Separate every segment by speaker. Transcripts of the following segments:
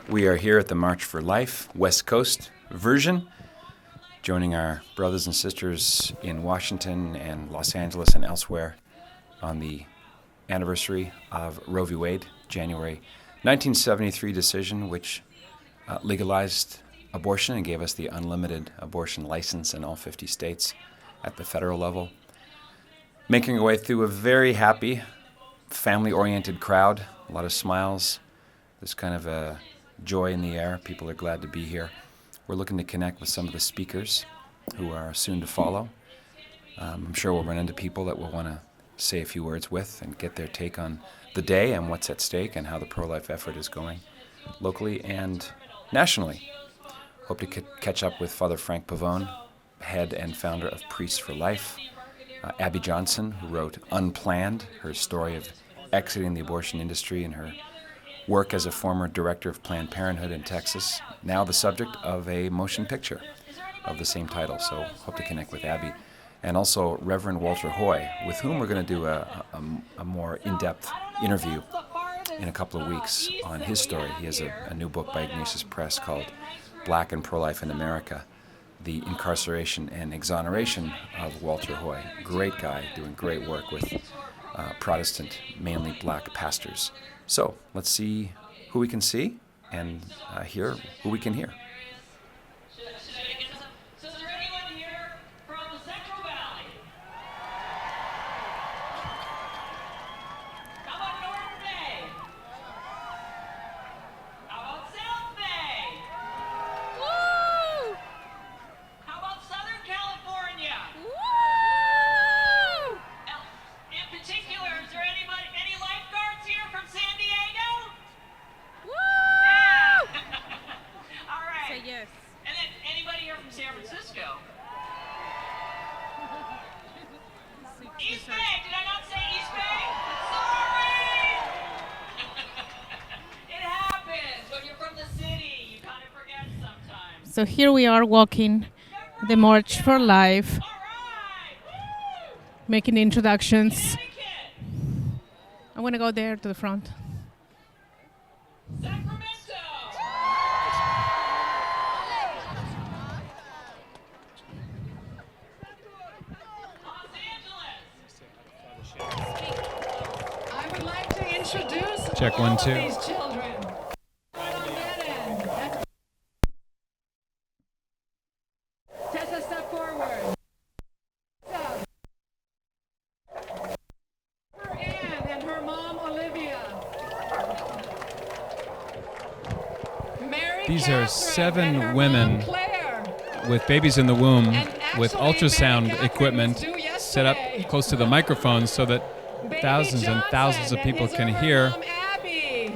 Speaker 1: We are here at the March for Life West Coast version, joining our brothers and sisters in Washington and Los Angeles and elsewhere on the anniversary of Roe v. Wade, January 1973 decision, which legalized abortion and gave us the unlimited abortion license in all 50 states at the federal level. Making our way through a very happy, family-oriented crowd, a lot of smiles. There's kind of a joy in the air. People are glad to be here. We're looking to connect with some of the speakers who are soon to follow. I'm sure we'll run into people that we'll want to say a few words with and get their take on the day and what's at stake and how the pro-life effort is going locally and nationally. Hope to catch up with Father Frank Pavone, head and founder of Priests for Life. Abby Johnson, who wrote Unplanned, her story of exiting the abortion industry and her work as a former director of Planned Parenthood in Texas, now the subject of a motion picture of the same title. So hope to connect with Abby. And also Reverend Walter Hoye, with whom we're going to do a more in-depth interview in a couple of weeks on his story. He has a new book by Ignatius Press called Black and Pro-Life in America, the incarceration and exoneration of Walter Hoye. Great guy, doing great work with Protestant, mainly black pastors. So let's see who we can see and hear who we can hear.
Speaker 2: So is there anyone here from the Central Valley? How about North Bay? How about South Bay? Woo! How about Southern California? Woo! In particular, is there any lifeguards here from San Diego? Woo! Yeah. All right.
Speaker 3: Say yes.
Speaker 2: And then anybody here from San Francisco? East Bay. Did I not say East Bay? Sorry. It happens when you're from the city. You kind of forget sometimes.
Speaker 3: So here we are walking the March for Life,
Speaker 2: All right. Woo!
Speaker 3: making introductions.
Speaker 2: Connecticut.
Speaker 3: I want to go there to the front.
Speaker 2: Sacramento. Los Angeles.
Speaker 4: I would like to introduce
Speaker 5: Check
Speaker 4: all
Speaker 5: 1, 2.
Speaker 4: of these children. Right on that end. Tessa, step forward. Step. Her Ann and her mom, Olivia. Mary
Speaker 5: These are
Speaker 4: Catherine
Speaker 5: 7
Speaker 4: and her
Speaker 5: women
Speaker 4: mom, Claire.
Speaker 5: with babies in the womb
Speaker 4: And
Speaker 5: with
Speaker 4: actually,
Speaker 5: ultrasound
Speaker 4: Mary Catherine
Speaker 5: equipment
Speaker 4: was due
Speaker 5: set up
Speaker 4: yesterday.
Speaker 5: close to the microphones so that
Speaker 4: Baby
Speaker 5: thousands and thousands of
Speaker 4: Johnson
Speaker 5: people
Speaker 4: and
Speaker 5: can
Speaker 4: her
Speaker 5: hear
Speaker 4: mom, Abby.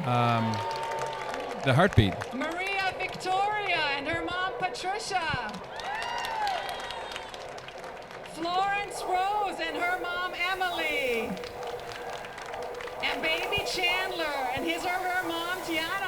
Speaker 5: the heartbeat.
Speaker 4: Maria Victoria and her mom Patricia. Florence Rose and her mom Emily. And baby Chandler and his or her mom Tiana.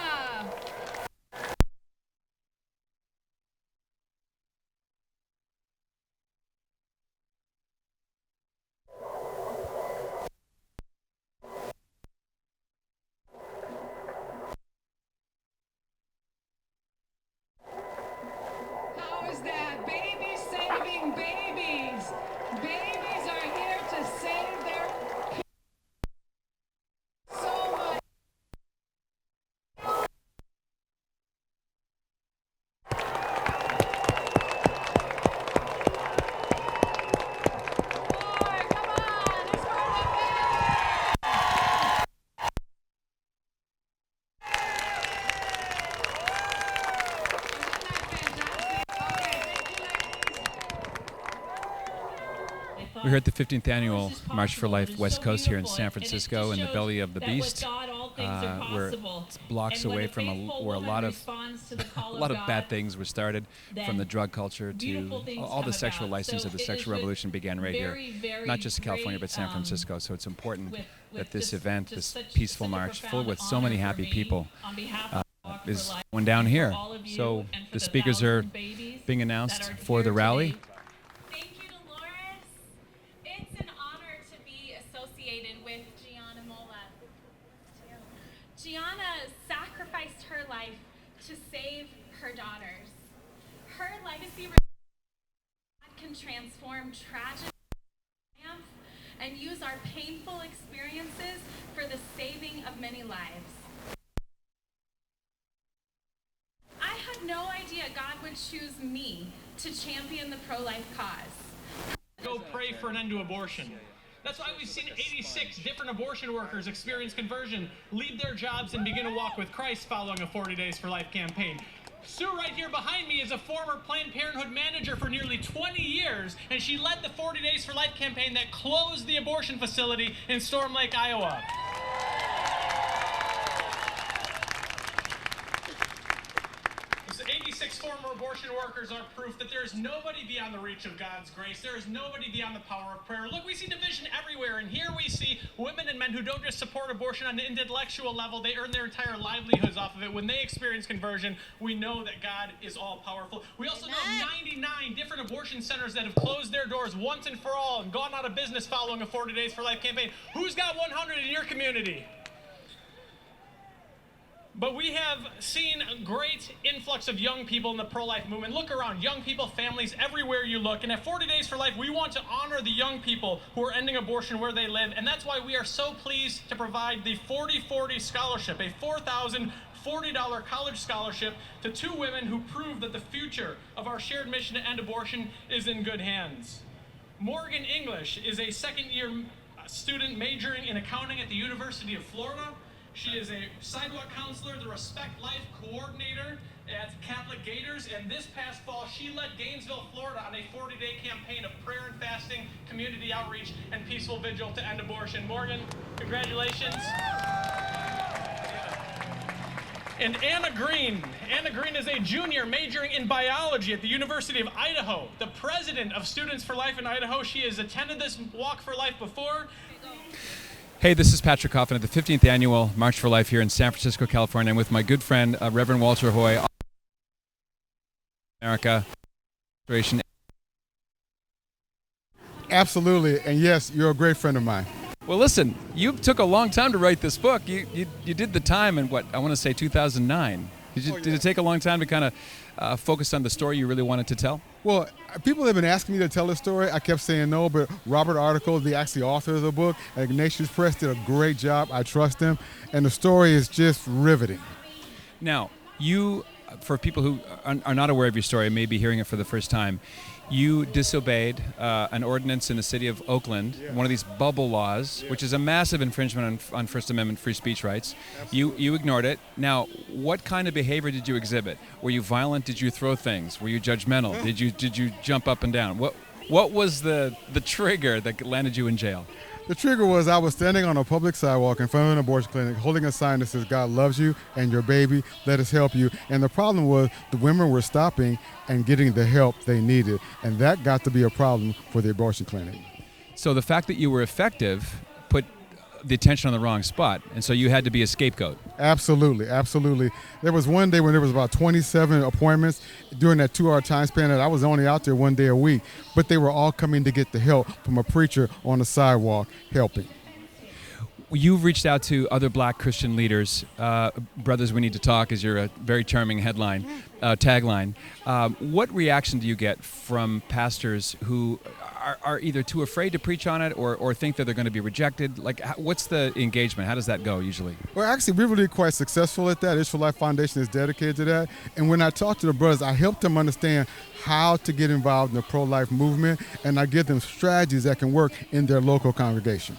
Speaker 4: How is that? Babies saving babies. Babies are here to save their so much. More, come on, it's for the best. Isn't that fantastic? Okay, thank you, ladies.
Speaker 5: We're here at the 15th annual March for Life West Coast here in San Francisco in the belly of the beast. We're blocks away from where a lot of bad things were started, from the drug culture to all the sexual license of the sexual revolution began right here, not just California but San Francisco. So it's important that this event, this peaceful march, full with so many happy people, is going down here. So the speakers are being announced for the rally.
Speaker 6: Thank you, Dolores. It's an honor to be associated with Gianna Mola. Gianna sacrificed her life to save her daughters. Her legacy can transform tragedy and use our painful experiences for the saving of many lives. I had no idea God would choose me to champion the pro-life cause.
Speaker 7: Go pray for an end to abortion. That's why we've seen 86 different abortion workers experience conversion, leave their jobs, and begin to walk with Christ following a 40 Days for Life campaign. Sue right here behind me is a former Planned Parenthood manager for nearly 20 years, and she led the 40 Days for Life campaign that closed the abortion facility in Storm Lake, Iowa. 86 former abortion workers are proof that there is nobody beyond the reach of God's grace. There is nobody beyond the power of prayer. Look, we see division everywhere, and here we see women and men who don't just support abortion on an intellectual level, they earn their entire livelihoods off of it. When they experience conversion, we know that God is all-powerful. We also know 99 different abortion centers that have closed their doors once and for all and gone out of business following a 40 Days for Life campaign. Who's got 100 in your community? But we have seen a great influx of young people in the pro-life movement. Look around, young people, families, everywhere you look. And at 40 Days for Life, we want to honor the young people who are ending abortion where they live. And that's why we are so pleased to provide the 40-40 scholarship, a $4,040 college scholarship to two women who prove that the future of our shared mission to end abortion is in good hands. Morgan English is a second-year student majoring in accounting at the University of Florida. She is a sidewalk counselor, the Respect Life coordinator at Catholic Gators, and this past fall she led Gainesville, Florida on a 40-day campaign of prayer and fasting, community outreach, and peaceful vigil to end abortion. Morgan, congratulations. And Anna Green is a junior majoring in biology at the University of Idaho, the president of Students for Life in Idaho. She has attended this Walk for Life before.
Speaker 5: Hey, this is Patrick Coffin at the 15th Annual March for Life here in San Francisco, California. I'm with my good friend, Reverend Walter Hoye, America.
Speaker 8: Absolutely, and yes, you're a great friend of mine.
Speaker 5: Well, listen, you took a long time to write this book. You did the time in, what, I want to say 2009. Did it take a long time to kind of focus on the story you really wanted to tell?
Speaker 8: Well, people have been asking me to tell the story. I kept saying no, but Robert Article, the actually author of the book, at Ignatius Press, did a great job. I trust him, and the story is just riveting.
Speaker 5: Now, you, for people who are not aware of your story, may be hearing it for the first time, you disobeyed an ordinance in the city of Oakland, one of these bubble laws, which is a massive infringement on First Amendment free speech rights. You ignored it. Now, what kind of behavior did you exhibit? Were you violent? Did you throw things? Were you judgmental? Did you jump up and down? What was the trigger that landed you in jail?
Speaker 8: The trigger was I was standing on a public sidewalk in front of an abortion clinic holding a sign that says, God loves you and your baby, let us help you. And the problem was the women were stopping and getting the help they needed. And that got to be a problem for the abortion clinic.
Speaker 5: So the fact that you were effective put the attention on the wrong spot, and so you had to be a scapegoat.
Speaker 8: Absolutely, absolutely. There was one day when there was about 27 appointments during that 2-hour time span that I was only out there one day a week, but they were all coming to get the help from a preacher on the sidewalk helping.
Speaker 5: You've reached out to other black Christian leaders. Brothers, we need to talk is your very charming tagline. What reaction do you get from pastors who are either too afraid to preach on it or think that they're going to be rejected? Like, what's the engagement? How does that go usually?
Speaker 8: Well, actually, we're really quite successful at that. Israel Life Foundation is dedicated to that. And when I talk to the brothers, I help them understand how to get involved in the pro-life movement, and I give them strategies that can work in their local congregation.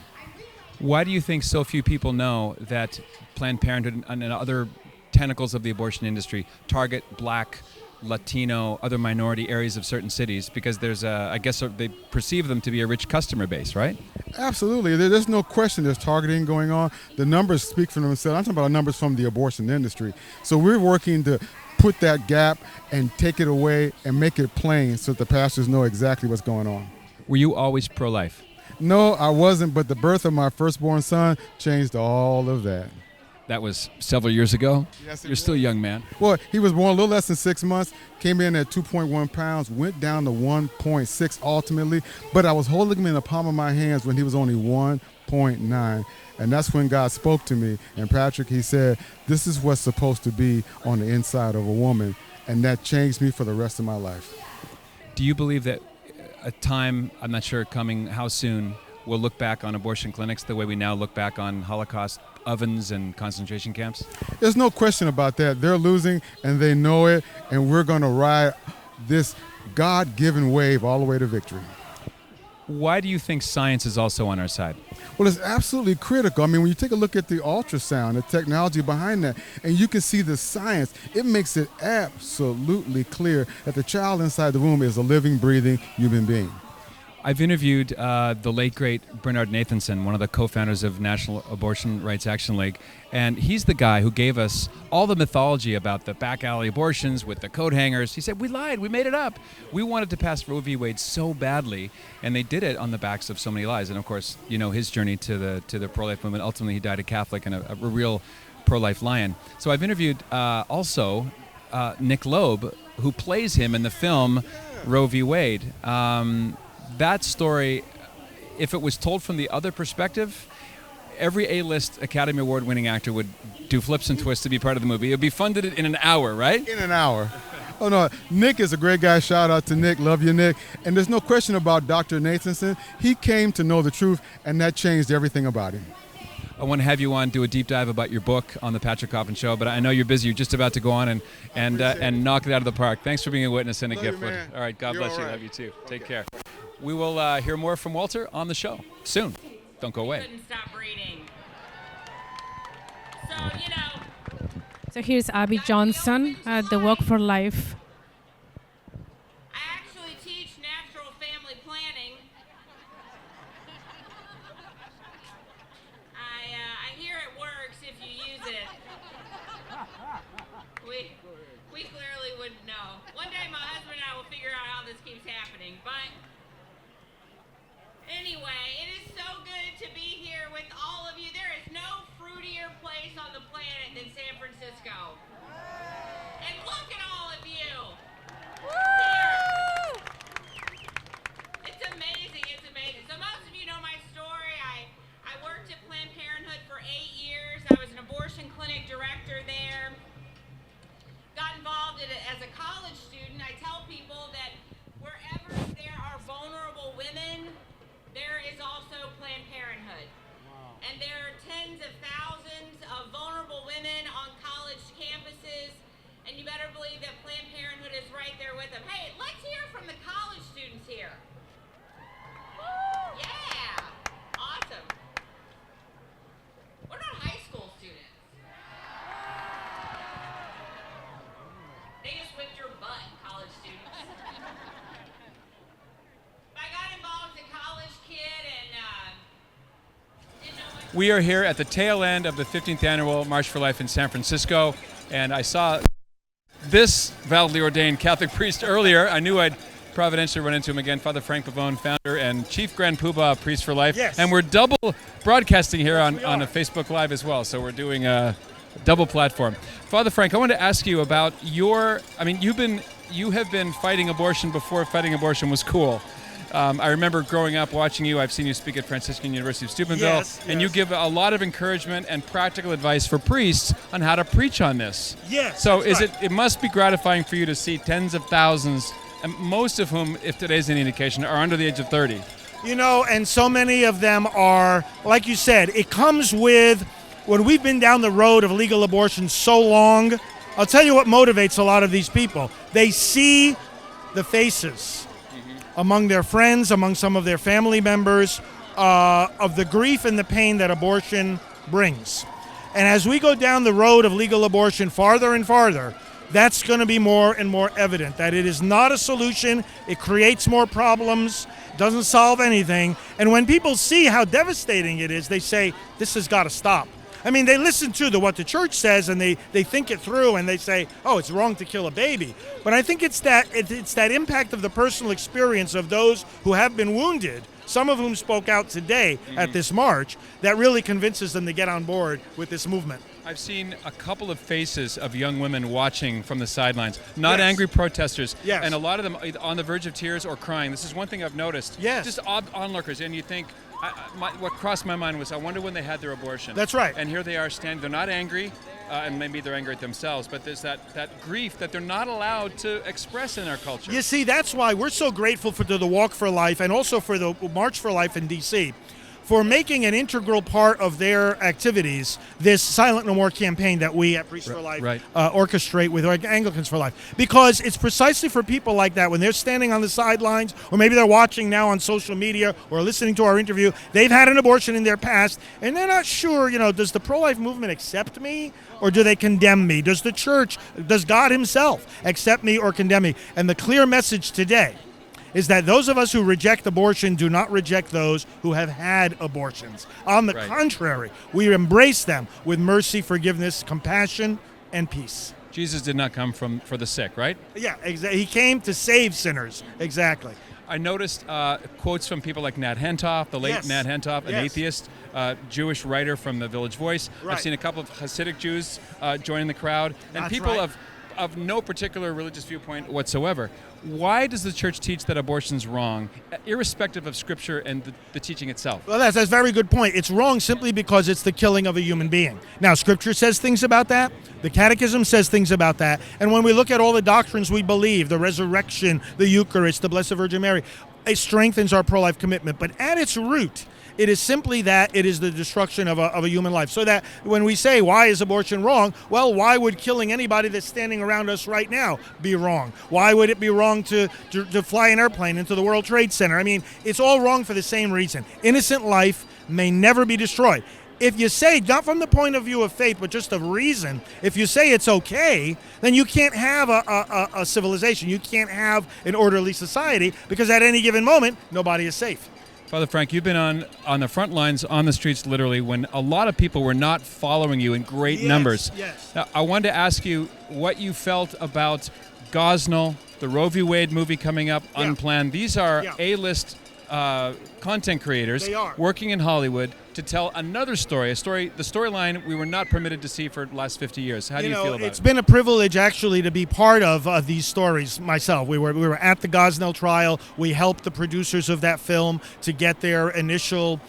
Speaker 5: Why do you think so few people know that Planned Parenthood and other tentacles of the abortion industry target black, Latino, other minority areas of certain cities? Because there's I guess they perceive them to be a rich customer base, right?
Speaker 8: Absolutely. There's no question there's targeting going on. The numbers speak for themselves. I'm talking about numbers from the abortion industry. So we're working to put that gap and take it away and make it plain so that the pastors know exactly what's going on.
Speaker 5: Were you always pro-life?
Speaker 8: No, I wasn't, but the birth of my firstborn son changed all of that.
Speaker 5: That was several years ago.
Speaker 8: Yes,
Speaker 5: You're still a young man.
Speaker 8: Well, he was born a little less than 6 months, came in at 2.1 pounds, went down to 1.6 ultimately, but I was holding him in the palm of my hands when he was only 1.9. And that's when God spoke to me. And Patrick, he said, this is what's supposed to be on the inside of a woman. And that changed me for the rest of my life.
Speaker 5: Do you believe that a time, I'm not sure coming how soon, we'll look back on abortion clinics the way we now look back on Holocaust ovens and concentration camps?
Speaker 8: There's no question about that. They're losing and they know it, and we're going to ride this God-given wave all the way to victory.
Speaker 5: Why do you think science is also on our side?
Speaker 8: Well, it's absolutely critical. I mean, when you take a look at the ultrasound, the technology behind that, and you can see the science, it makes it absolutely clear that the child inside the womb is a living, breathing human being.
Speaker 5: I've interviewed the late, great Bernard Nathanson, one of the co-founders of National Abortion Rights Action League, and he's the guy who gave us all the mythology about the back alley abortions with the coat hangers. He said, we lied, we made it up. We wanted to pass Roe v. Wade so badly, and they did it on the backs of so many lies. And of course, you know his journey to the pro-life movement. Ultimately, he died a Catholic and a real pro-life lion. So I've interviewed also Nick Loeb, who plays him in the film Roe v. Wade. That story, if it was told from the other perspective, every A-list Academy Award-winning actor would do flips and twists to be part of the movie. It would be funded in an hour, right?
Speaker 8: In an hour. Oh, no. Nick is a great guy. Shout out to Nick. Love you, Nick. And there's no question about Dr. Nathanson. He came to know the truth, and that changed everything about him.
Speaker 5: I want to have you on, do a deep dive about your book on the Patrick Coffin Show, but I know you're busy. You're just about to go on and knock it out of the park. Thanks for being a witness and a gift. All right, God bless you. Love you too. Take care. We will hear more from Walter on the show soon. Don't go away.
Speaker 2: Couldn't stop reading. So, you know.
Speaker 3: So here's Abby Johnson at the Walk for Life.
Speaker 2: I actually teach natural family planning. I hear it works if you use it. We clearly wouldn't know. One day my husband and I will figure out how this keeps happening, but anyway, it is so good to be here with all of you. There is no fruitier place on the planet than San Francisco. And look at all of you. Here. It's amazing, it's amazing. So most of you know my story. I worked at Planned Parenthood for 8 years. I was an abortion clinic director there. Got involved in it as a college student. I tell people that wherever there are vulnerable women, there is also Planned Parenthood. Wow. And there are tens of thousands of vulnerable women on college campuses, and you better believe that Planned Parenthood is right there with them. Hey, let's hear from the college students here. Woo! Yeah, awesome. What about high school students? They just whipped your butt, college students. I got involved as a college kid and didn't know what.
Speaker 5: We are here at the tail end of the 15th annual March for Life in San Francisco, and I saw this validly ordained Catholic priest earlier. I knew I'd providentially run into him again, Father Frank Pavone, founder and Chief Grand Poobah of Priest for Life. Yes. And we're double broadcasting here on a Facebook Live as well, so we're doing a double platform. Father Frank, I wanted to ask you about you have been fighting abortion before fighting abortion was cool. I remember growing up watching you. I've seen you speak at Franciscan University of Steubenville, and you give a lot of encouragement and practical advice for priests on how to preach on this.
Speaker 9: Yes.
Speaker 5: So it must be gratifying for you to see tens of thousands, and most of whom, if today's any indication, are under the age of 30.
Speaker 9: You know, and so many of them are, like you said, it comes with, when we've been down the road of legal abortion so long, I'll tell you what motivates a lot of these people. They see the faces among their friends, among some of their family members, of the grief and the pain that abortion brings. And as we go down the road of legal abortion farther and farther, that's going to be more and more evident, that it is not a solution, it creates more problems, doesn't solve anything. And when people see how devastating it is, they say, this has got to stop. I mean, they listen to what the church says, and they think it through, and they say, oh, it's wrong to kill a baby. But I think it's that impact of the personal experience of those who have been wounded some of whom spoke out today at this march, that really convinces them to get on board with this movement.
Speaker 5: I've seen a couple of faces of young women watching from the sidelines, not
Speaker 9: Yes.
Speaker 5: angry protesters,
Speaker 9: Yes.
Speaker 5: and a lot of them either on the verge of tears or crying. This is one thing I've noticed.
Speaker 9: Yes.
Speaker 5: Just onlookers, and you think, what crossed my mind was, I wonder when they had their abortion.
Speaker 9: That's right.
Speaker 5: And here they are standing. They're not angry, and maybe they're angry at themselves, but there's that grief that they're not allowed to express in our culture.
Speaker 9: You see, that's why we're so grateful to the Walk for Life and also for the March for Life in D.C. for making an integral part of their activities this Silent No More campaign that we at Priests for Life orchestrate with Anglicans for Life. Because it's precisely for people like that, when they're standing on the sidelines, or maybe they're watching now on social media or listening to our interview, they've had an abortion in their past, and they're not sure, does the pro-life movement accept me, or do they condemn me? Does the church, does God himself accept me or condemn me? And the clear message today is that those of us who reject abortion do not reject those who have had abortions. On the contrary, we embrace them with mercy, forgiveness, compassion, and peace.
Speaker 5: Jesus did not come for the sick, right?
Speaker 9: Yeah, he came to save sinners. Exactly.
Speaker 5: I noticed quotes from people like Nat Hentoff, the late Nat Hentoff, an atheist, Jewish writer from the Village Voice.
Speaker 9: Right.
Speaker 5: I've seen a couple of Hasidic Jews joining the crowd, and
Speaker 9: That's
Speaker 5: people
Speaker 9: right.
Speaker 5: of no particular religious viewpoint whatsoever. Why does the church teach that abortion's wrong, irrespective of Scripture and the teaching itself?
Speaker 9: Well, that's a very good point. It's wrong simply because it's the killing of a human being. Now, Scripture says things about that. The Catechism says things about that. And when we look at all the doctrines we believe, the resurrection, the Eucharist, the Blessed Virgin Mary, it strengthens our pro-life commitment. But at its root, it is simply that it is the destruction of a human life. So that when we say, why is abortion wrong? Well, why would killing anybody that's standing around us right now be wrong? Why would it be wrong to fly an airplane into the World Trade Center? I mean, it's all wrong for the same reason. Innocent life may never be destroyed. If you say, not from the point of view of faith, but just of reason, if you say it's okay, then you can't have a civilization. You can't have an orderly society, because at any given moment, nobody is safe.
Speaker 5: Father Frank, you've been on the front lines, on the streets literally, when a lot of people were not following you in great numbers.
Speaker 9: Yes.
Speaker 5: Now, I wanted to ask you what you felt about Gosnell, the Roe v. Wade movie coming up, Unplanned. These are A-list content creators working in Hollywood to tell another story, the storyline we were not permitted to see for the last 50 years. How do you feel about it?
Speaker 9: It's been a privilege actually to be part of these stories myself. We were at the Gosnell trial. We helped the producers of that film to get their initial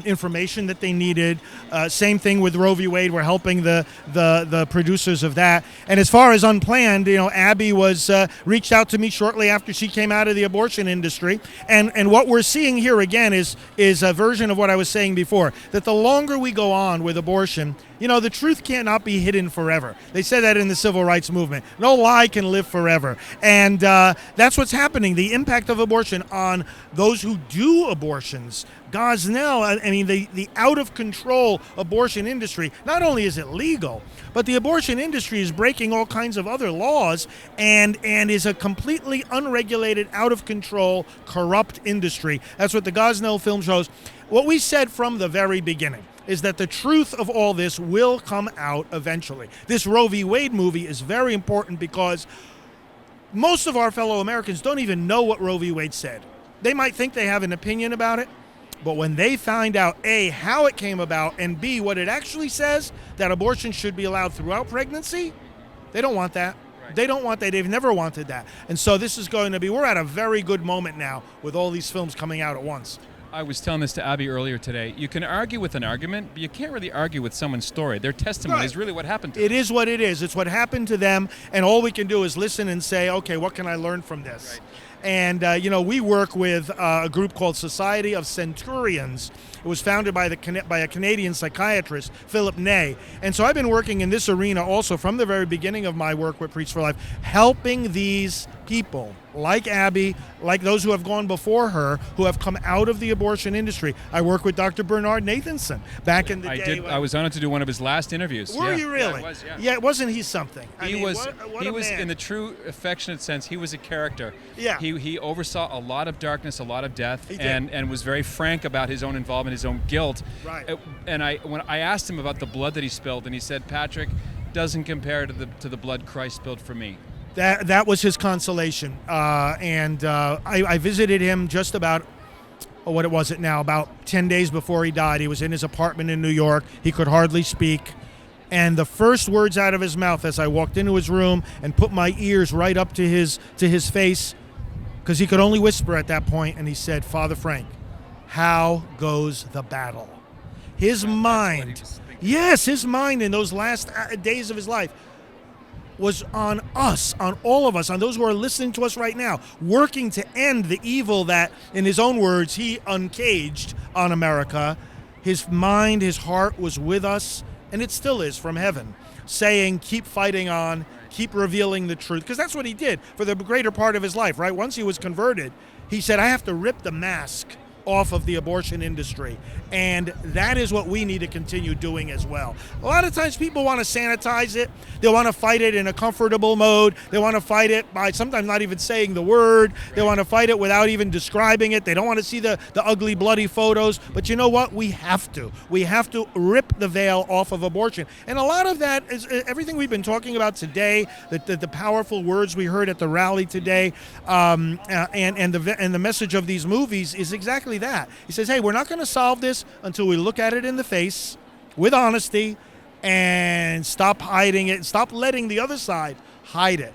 Speaker 9: information that they needed. Same thing with Roe v. Wade. We're helping the producers of that. And as far as Unplanned, Abby was reached out to me shortly after she came out of the abortion industry. And what we're seeing here again is a version of what I was saying before, that the longer we go on with abortion, the truth cannot be hidden forever. They said that in the civil rights movement. No lie can live forever. And that's what's happening. The impact of abortion on those who do abortions. Gosnell, I mean, the out-of-control abortion industry, not only is it legal, but the abortion industry is breaking all kinds of other laws and is a completely unregulated, out-of-control, corrupt industry. That's what the Gosnell film shows. What we said from the very beginning is that the truth of all this will come out eventually. This Roe v. Wade movie is very important because most of our fellow Americans don't even know what Roe v. Wade said. They might think they have an opinion about it, but when they find out, A, how it came about, and B, what it actually says, that abortion should be allowed throughout pregnancy, they don't want that. Right. They don't want that. They've never wanted that. And so this is going to be, we're at a very good moment now with all these films coming out at once.
Speaker 5: I was telling this to Abby earlier today. You can argue with an argument, but you can't really argue with someone's story. Their testimony is really what happened to them.
Speaker 9: It is what it is. It's what happened to them, and all we can do is listen and say, okay, what can I learn from this? Right. And, we work with a group called Society of Centurions. It was founded by a Canadian psychiatrist, Philip Ney. And so I've been working in this arena also from the very beginning of my work with Priests for Life, helping these people like Abby, like those who have gone before her, who have come out of the abortion industry. I work with Dr. Bernard Nathanson back in the day.
Speaker 5: I was honored to do one of his last interviews.
Speaker 9: Were you really?
Speaker 5: Yeah, I was,
Speaker 9: yeah, wasn't he something?
Speaker 5: He was, in the true affectionate sense, he was a character.
Speaker 9: Yeah.
Speaker 5: He oversaw a lot of darkness, a lot of death,
Speaker 9: He did.
Speaker 5: and was very frank about his own involvement, his own guilt.
Speaker 9: Right.
Speaker 5: And when I asked him about the blood that he spilled, and he said, Patrick, doesn't compare to the blood Christ spilled for me.
Speaker 9: That was his consolation. I visited him just about what was it now, about 10 days before he died. He was in his apartment in New York. He could hardly speak. And the first words out of his mouth as I walked into his room and put my ears right up to his face, because he could only whisper at that point, and he said, "Father Frank, how goes the battle?" His mind, yes, his mind in those last days of his life was on us, on all of us, on those who are listening to us right now, working to end the evil that, in his own words, he uncaged on America. His mind, his heart was with us, and it still is, from heaven, saying, keep fighting on, keep revealing the truth, because that's what he did for the greater part of his life, right? Once he was converted, he said, I have to rip the mask off of the abortion industry, and that is what we need to continue doing as well. A lot of times people want to sanitize it. They want to fight it in a comfortable mode. They want to fight it by sometimes not even saying the word. They want to fight it without even describing it. They don't want to see the ugly, bloody photos. But you know what? We have to rip the veil off of abortion. And a lot of that is everything we've been talking about today, the powerful words we heard at the rally today, and the message of these movies is exactly that. He says, hey, we're not going to solve this until we look at it in the face with honesty and stop hiding it, stop letting the other side hide it.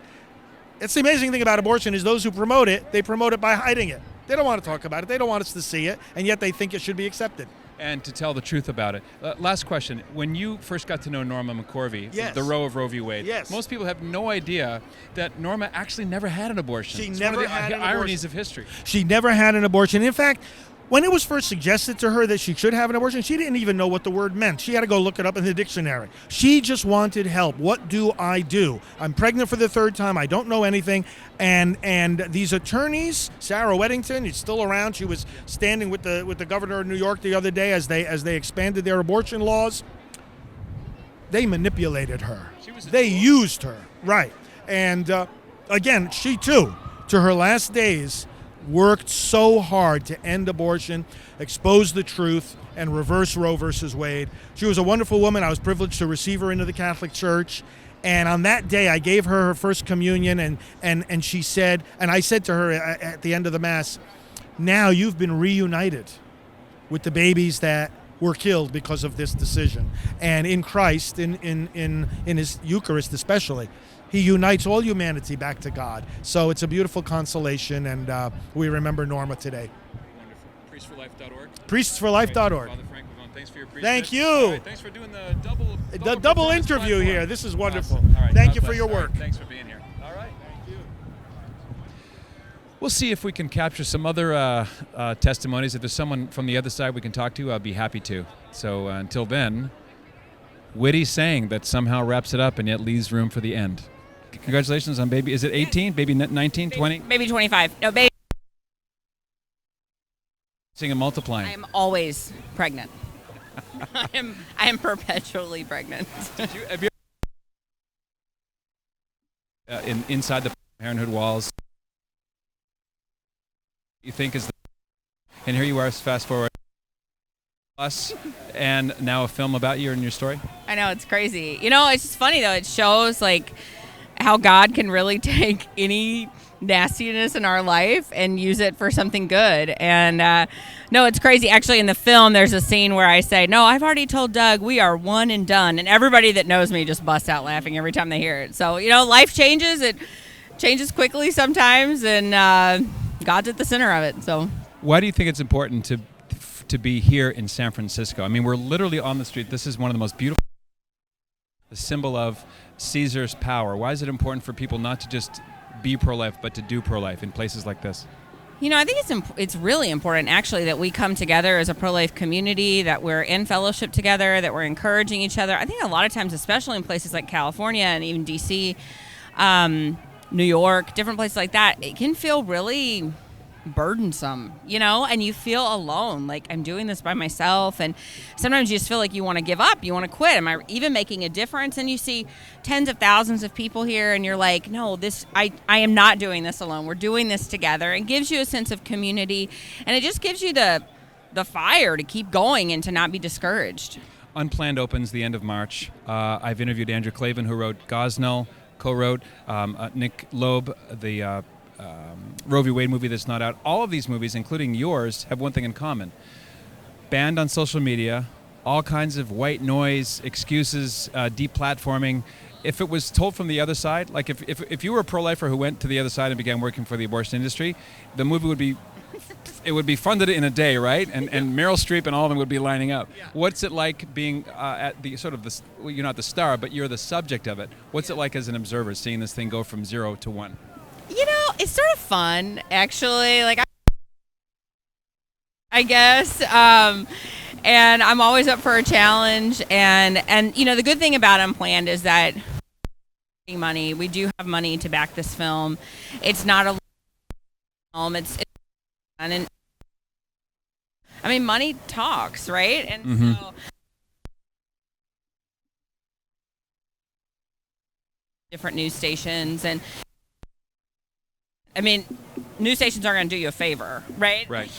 Speaker 9: It's the amazing thing about abortion is those who promote it, they promote it by hiding it. They don't want to talk about it. They don't want us to see it, and yet they think it should be accepted.
Speaker 5: And to tell the truth about it. Last question. When you first got to know Norma McCorvey,
Speaker 9: yes.
Speaker 5: the Roe of Roe v. Wade,
Speaker 9: yes.
Speaker 5: most people have no idea that Norma actually never had an abortion.
Speaker 9: She
Speaker 5: it's
Speaker 9: never
Speaker 5: one of the
Speaker 9: had an
Speaker 5: ironies
Speaker 9: abortion.
Speaker 5: of history.
Speaker 9: She never had an abortion. In fact, when it was first suggested to her that she should have an abortion, she didn't even know what the word meant. She had to go look it up in the dictionary. She just wanted help. What do I do? I'm pregnant for the third time. I don't know anything. And these attorneys, Sarah Weddington, is still around. She was standing with the governor of New York the other day as they expanded their abortion laws. They manipulated her. They used her. Right. And again, she too, to her last days, worked so hard to end abortion, expose the truth, and reverse Roe versus Wade. She was a wonderful woman. I was privileged to receive her into the Catholic Church. And on that day, I gave her first communion, and she said, and I said to her at the end of the Mass, now you've been reunited with the babies that were killed because of this decision. And in Christ, in his Eucharist especially, he unites all humanity back to God. So it's a beautiful consolation, and we remember Norma today.
Speaker 5: Wonderful. Priestsforlife.org.
Speaker 9: Priestsforlife.org.
Speaker 5: Father Frank Pavone, thanks for your priesthood.
Speaker 9: Thank you.
Speaker 5: All right, thanks for doing the double
Speaker 9: interview here. This is wonderful.
Speaker 5: Awesome. All right,
Speaker 9: Thank
Speaker 5: God
Speaker 9: you for
Speaker 5: bless.
Speaker 9: your
Speaker 5: All
Speaker 9: work.
Speaker 5: right, thanks for being here. All right. Thank you. We'll see if we can capture some other testimonies. If there's someone from the other side we can talk to, I'll be happy to. So until then, witty saying that somehow wraps it up and yet leaves room for the end. Congratulations on baby. Is it 18? Baby 19, 20?
Speaker 2: Maybe 25. No, baby.
Speaker 5: Seeing and multiplying.
Speaker 2: I am always pregnant. I am perpetually pregnant.
Speaker 5: Have you inside the Parenthood walls, you think is and here you are, fast forward us, and now a film about you and your story?
Speaker 2: I know, it's crazy. You know, it's just funny though. It shows like how God can really take any nastiness in our life and use it for something good. And no, it's crazy. Actually, in the film, there's a scene where I say, no, I've already told Doug we are one and done. And everybody that knows me just busts out laughing every time they hear it. So, you know, life changes. It changes quickly sometimes. And God's at the center of it. So
Speaker 5: why do you think it's important to be here in San Francisco? I mean, we're literally on the street. This is one of the most beautiful, the symbol of Caesar's power. Why is it important for people not to just be pro-life, but to do pro-life in places like this?
Speaker 2: You know, I think it's really important, actually, that we come together as a pro-life community, that we're in fellowship together, that we're encouraging each other. I think a lot of times, especially in places like California and even D.C., New York, different places like that, it can feel really burdensome, you know, and you feel alone, like I'm doing this by myself, and sometimes you just feel like you want to give up, you want to quit. Am I even making a difference? And you see tens of thousands of people here and you're like, no, I am not doing this alone. We're doing this together. It gives you a sense of community, and it just gives you the fire to keep going and to not be discouraged.
Speaker 5: Unplanned opens the end of March. I've interviewed Andrew Clavin, who wrote Gosnell, co-wrote, Nick Loeb, the Roe v. Wade movie that's not out. All of these movies, including yours, have one thing in common. Banned on social media, all kinds of white noise, excuses, deplatforming. If it was told from the other side, like if you were a pro-lifer who went to the other side and began working for the abortion industry, the movie would be, it would be funded in a day, right? And Meryl Streep and all of them would be lining up. Yeah. What's it like being at the sort of the, well, you're not the star, but you're the subject of it. What's it like as an observer, seeing this thing go from 0 to 1?
Speaker 10: You know, it's sort of fun, actually. Like, I guess. And I'm always up for a challenge. And you know, the good thing about Unplanned is that money. We do have money to back this film. It's not a film. It's and I mean, money talks, right? And so different news stations, and I mean, news stations are going to do you a favor, right?
Speaker 5: Right.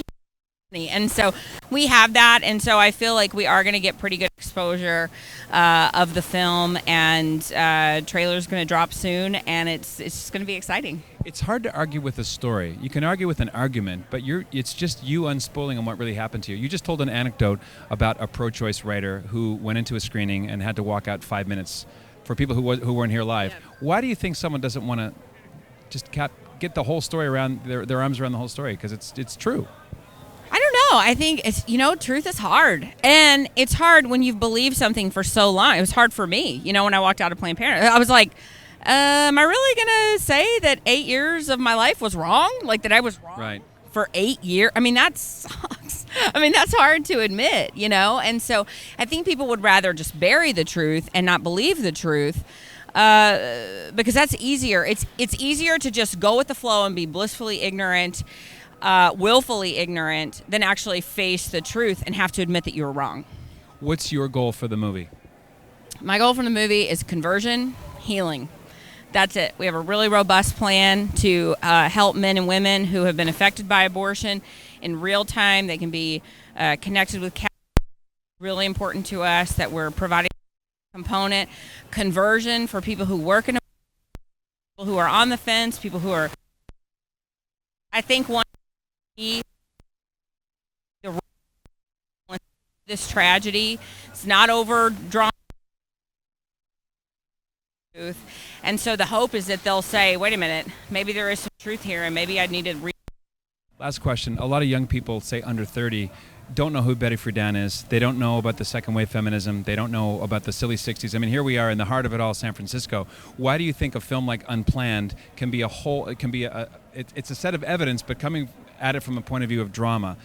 Speaker 10: And so we have that, and so I feel like we are going to get pretty good exposure of the film, and trailer's going to drop soon, and it's just going to be exciting.
Speaker 5: It's hard to argue with a story. You can argue with an argument, but it's just you unspoiling on what really happened to you. You just told an anecdote about a pro-choice writer who went into a screening and had to walk out 5 minutes for people who weren't here live. Yeah. Why do you think someone doesn't want to just get the whole story around, their arms around the whole story? Because it's true.
Speaker 10: I don't know. I think it's, you know, truth is hard. And it's hard when you've believed something for so long. It was hard for me, you know, when I walked out of Planned Parenthood. I was like, am I really going to say that 8 years of my life was wrong? Like, that I was wrong for 8 years? I mean, that sucks. I mean, that's hard to admit, you know? And so I think people would rather just bury the truth and not believe the truth. Because that's easier. It's easier to just go with the flow and be blissfully ignorant, willfully ignorant, than actually face the truth and have to admit that you were wrong.
Speaker 5: What's your goal for the movie?
Speaker 10: My goal for the movie is conversion, healing. That's it. We have a really robust plan to help men and women who have been affected by abortion in real time. They can be connected with Cathedral. Really important to us that we're providing a component. Conversion for people who work in people who are on the fence, people who are, I think, one this tragedy. It's not overdrawn. And so the hope is that they'll say, wait a minute, maybe there is some truth here, and maybe I need to read.
Speaker 5: Last question. A lot of young people, say under 30, don't know who Betty Friedan is. They don't know about the second wave feminism. They don't know about the silly 60s. I mean, here we are in the heart of it all, San Francisco. Why do you think a film like Unplanned can be it's a set of evidence, but coming at it from a point of view of drama,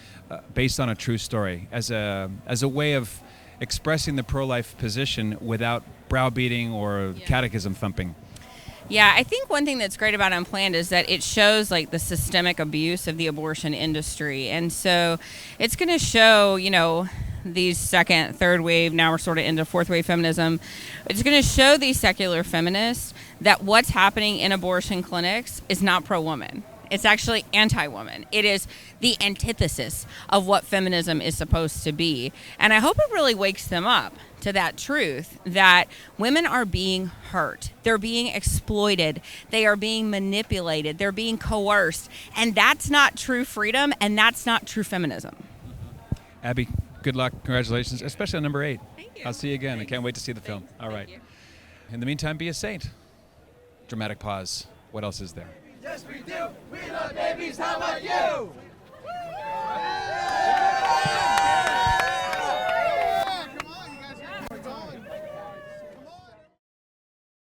Speaker 5: based on a true story, as a way of expressing the pro-life position without browbeating or catechism thumping?
Speaker 10: Yeah, I think one thing that's great about Unplanned is that it shows like the systemic abuse of the abortion industry. And so it's going to show, you know, these second, third wave, now we're sort of into fourth wave feminism. It's going to show these secular feminists that what's happening in abortion clinics is not pro-woman. It's actually anti-woman. It is the antithesis of what feminism is supposed to be. And I hope it really wakes them up to that truth that women are being hurt. They're being exploited. They are being manipulated. They're being coerced. And that's not true freedom, and that's not true feminism.
Speaker 5: Abby, good luck. Congratulations, especially on number 8.
Speaker 10: Thank you.
Speaker 5: I'll see you again. I can't wait to see the film. All right. In the meantime, be a saint. Dramatic pause. What else is there?
Speaker 11: Yes, we do. We love babies. How about you?